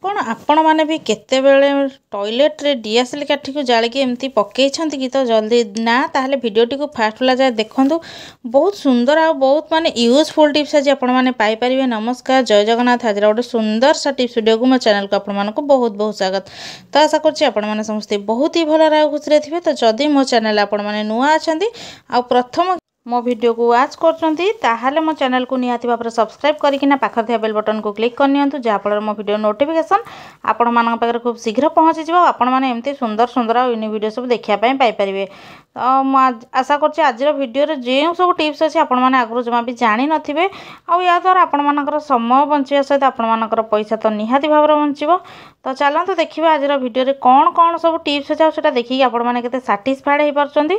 कौन आपण मैंने भी केते बेले टॉयलेट रे डीएसएल काठी को जालिकी एमती पकईछंती कि तो जल्दी ना ताहले वीडियोटी को फास्ट वाला जाए देखंतु। बहुत सुंदर आ बहुत माने यूजफुल टिप्स आज आपण माने पाई परिबे। नमस्कार, जय जगन्नाथ। आज गोटे सुंदर सा टिप्स वीडियो को मो चैनल को आपण मानको बहुत बहुत स्वागत। तो आशा करछि आपण माने समस्त बहुत ही भल रहा खुशी थे। तो जदि मो चैनल आपण माने नुआ अछंती आ प्रथम मो वीडियो को वाच करछंती ताहाले मो चैनल को निहाती भाव सब्सक्राइब करिकिना पाखर थिया बेल बटन को क्लिक करनियंतु, जहाँफल मो वीडियो नोटिफिकेशन आपण मानक पाखरे खूब शीघ्र पहुँची जाव। आपण माने एमती सुंदर सुंदर आ यूनिक वीडियो सब देखिया पाई पाई परिबे। तो मु आशा करछि आज वीडियो रे जे सब टिप्स अछि आपण माने आगु जमा भी जानि नथिबे आ या द्वारा आपण मानकर समय बंचिया सहित आपण मानकर पैसा तो निहाती भाव बंचिबो। तो चलतु देखिए आज वीडियो रे कौन कौन सब टिप्स अच्छे सेटा देखिए आपण माने केते सैटिस्फाइड हो पारछंती।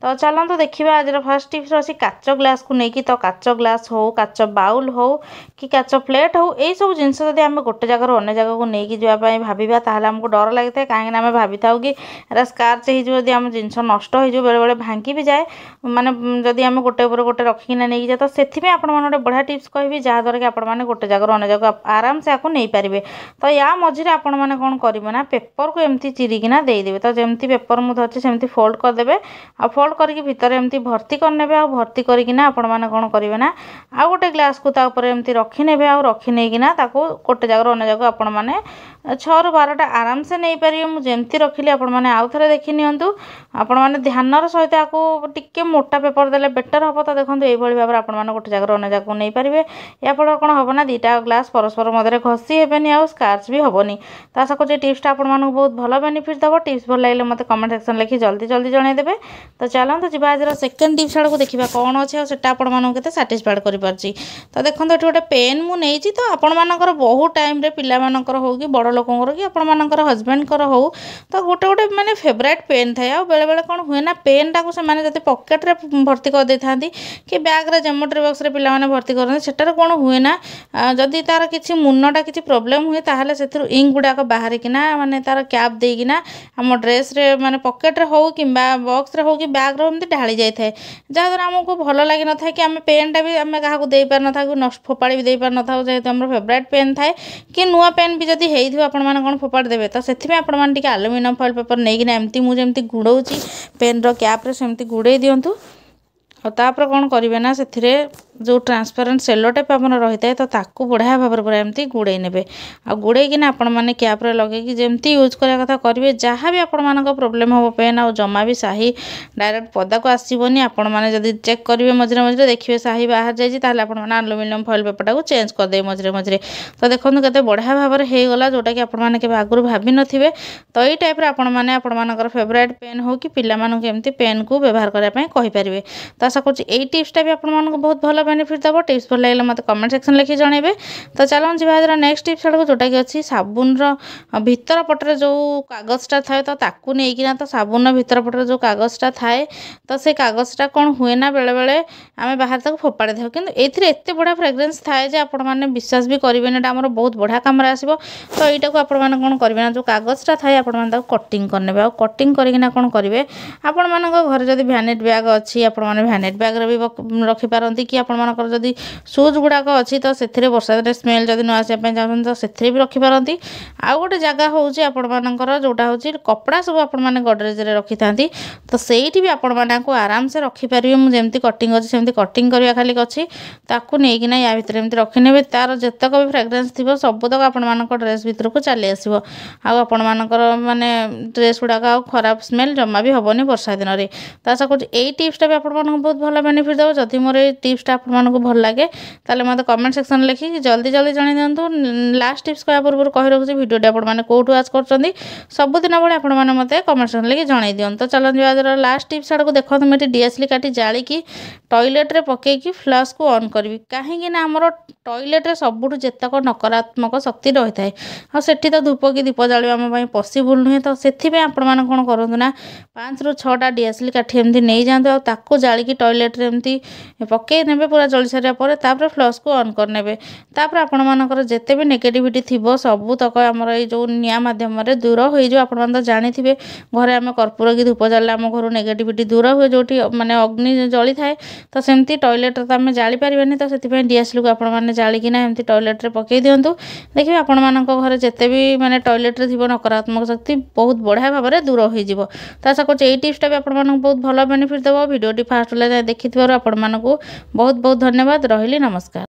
तो चलतु देखिए आज फर्स्ट टिप्स अच्छी काच ग्लास को लेकिन। तो काच ग्लास हो, काच बाउल हो कि काच प्लेट हो, यही सब जिनस जब आम गोटे जगह अन्य जगह को लेकिन जावाई भाविबा ताहले हमको डर लगी था। कहीं आम भावी था कि स्क्राच हो आम जिनस नष्ट हो बेले बेले भांगी भी जाए माने जदि आम गोटे उपर गोटे रखिकिना नहीं जाए। तो से आपण मैंने गोटे बढ़िया टिप्स कहि जहाँद्वारा कि आपण मैंने गोटे जगह अन्य जगह आराम से आपको नहीं पारे। तो या मझे आपण मैंने कौन करेंगे ना पेपर को एमती चिरिकिना देदेवे। तो जमती पेपर मुझे अच्छे सेमती फोल्ड करदे आ फोल्ड करके भितर एमती भर्ती करने आ भर्ती करना आपण मैंने कौन करेंगे ना आ गोटे ग्लास को एमती रखी ने आ रखी नहीं गोटे जगह अन्य जगह आपण मैंने 6 ରୁ 12टा आराम से नहीं पारे। मुझे जमती रखिली आपण मैंने आउ थे देखी नियंतु। आपण मैंने ध्यान सहित आपको टिके मोटा पेपर देले बेटर हम। तो देखो ये भाव में आपण गोटे जगह अन्य जगह नहीं पारे। या फल कौन हम ना दुईटा ग्लास परस्पर मध्य घसी हेनी आ स्क्राच भी हेनी। तो आशा कर टिप्सटा आपको बहुत भल बेनिफिट देव। टिप्स भल लगे मत कमेंट सेक्शन लिखि जल्दी जल्दी जनईदेवे। तो चलते जी आज सेकेंड टिप्स आड़ को देखा कौन अच्छे सेटा आपके साटिस्फाइड कर। तो देखो ये गोटे पेन मुझे तो आपण मानकर बहुत टाइम रे पिला मानकर हो कि बड़ लोकंर कि आपण मानकर हजबैंड हो तो गोटे गोटे माने फेवरेट पेन थाए। आ बेले बेले कौन हुए ना पेन टाक से जब पकेट रे भर्ती कर देता कि बैग रे जोमेट्री बॉक्स रे पिला माने भर्ती करते सेटार कौन हुए ना जदि तार किसी मुनटा किसी प्रोब्लेम हुए ताहले से इंक गुड़ाक बाहर किना माने तार कैप देकिना आम ड्रेस रे माने पकेट रे हो कि बॉक्स रे हो कि बैग रे एमती ढाली जाए जहाँद्वारा आमको भल लगी न था कि आम पेनटा भी आम क्या दे पार न था नष्ट फोपाड़ी भी दे पार न था जेहेतु आम फेवरेट पेन थाए कि नुआ पेन भी जदि होइथिबो आपण माने कौन फोपाड़ी देबे। तो सेथिमे आपण माने टिके एल्युमिनियम फॉइल पेपर नहीं एमती मुझे एमती गुड़ौची पेन रो कैप रे सेमती गुड़े दियंतु। और तापर कौन करेंगे ना से जो ट्रांसपेरेंट सेलो टेप अपन रही है तो ताकू बढ़िया भाव में पूरा एमती गुड़े ने आ गुड़ेकिना आपण मैंने कैप रे लगे जमती यूज करने कथा करेंगे। जहाँ भी आपण मानक प्रोब्लेम हम पेन आ जमा भी साही डायरेक्ट पदा को आसबनी। आपण मैंने जब चेक करेंगे मझे मझे देखिए साही बाहर जाइए एल्युमिनियम फॉइल पेपर को चेंज करदे मझे मझे। तो देखो केते बढ़िया भाव में होगला जोटा कि आपण मैंने आगुरी भाभी नथिबे। तो यही टाइप आपण मैंने फेवरेट पेन हो कि पिला मानक एमती पेन को व्यवहार करने कहींपारे। तो आशा कर टिप्सटा भी आपको बहुत भल बेनिफिट देव। टिप्स भल लगे मत कमेंट सेक्शन लिखि जनइबे। तो चलो जी नेक्स्ट टिप्स आड़ को जोटा कि अच्छी साबुन भीतर पटे जो कागजटा थाए तो ताकू नहीं तो साबुन भीतर पटे जो कागजटा थाए तो से कागजटा कौन हुए ना बेले बेले आम बाहर तक फोपाड़ी देव कि एत बढ़िया फ्रेग्रेंस थाए जे आपण मैंने विश्वास भी करेंगे ना आम बहुत बढ़िया कम आसो। तो यहीटा को आपण मैंने कौन करेंगे ना जो कागजटा थाए आपण मैंने कटिंग करने आ कटिंग करना कौन करेंगे आपण मान घर जब भैनिटी बैग अच्छी आपण मैंने भैनिटी बैग रे भी रखिपारती कि आपण जदि सुज गुड़ाक अच्छी तो से वर्षा दिन स्मेल जब न आसापी चाहते तो से भी रखिपारती। आउ गोटे जगह हूँ आपणकर जोटा हूँ कपड़ा सब आपण मैंने गडरेज रे रखी था तो सही भी आपण मैंने आराम से रखिपारे। मुझे कटिंग अच्छी सेमती कटिंग करवा खाली अच्छी ताकू नहीं या भितर एमती रखिने तार जितक भी फ्रेग्रेंस थी सबूतक आपण मानक ड्रेस भीतर को चली आसो। आपण मानकर माने ड्रेस गुड़ाक आ खराब स्मेल जमा भी हेनी वर्षा दिन में। तो आशा कर टिप्सटा भी आपण बहुत भल बेनिफिट देव। जदि मोर ये टिप्सटा आपको भल लगे ताले मत कमेंट सेक्शन लिखिक जल्दी जल्दी जन दिंतु। लास्ट टिप्स कह पूर्व कही रखुच्छी वीडियो आपने कौटू वाच कर सबुदिन भाई आपने मत कमेंट सेक्शन लिखि जन दिखाँ। तो चलते आज लास्ट टिप्स आड़ को देखो मुझे डीएसएल काटी जालिकी टॉयलेट रे पकईकी फ्लश को ऑन करी कहीं आमर टॉयलेट रे सबुठ जितक नकारात्मक शक्ति रही है और सेठी तो धूप कि दीप जाड़ा आम पॉसिबल नुहे। तो से आपण मैंने कौन करूँ ना 5 ରୁ 6ଟା डीएसएल काठी एमती नहीं जातु आकु जालिकी टॉयलेट रे एमती पकई ने पूरा जली सारा पर तापर फ्लश को ऑन करने तापर आपण मानकर जेते भी नेगेटिविटी थिबो सबू तक आमर ये जो निया माध्यम दूर हो आपण मैंने तो जानी घरे आम कर्पूर की धूप जाले आम घर नेगेटिविटी दूर हुए जो माने अग्नि जली थाए तो सेमती टॉयलेट तो आम जाली पारे तो से डीएसएल को आपने जालिकिना एमती टॉयलेट रे पकई दिंतु देखिए आपण मान घरे जिते भी माने टॉयलेट रे थी नकारात्मक शक्ति बहुत बढ़िया भाव में दूर हो आशा कर टिप्सटा भी आपको बहुत भल बेनिफिट देव भिडियोटी फास्ट जाए देखि आपण मानक बहुत बहुत धन्यवाद रही नमस्कार।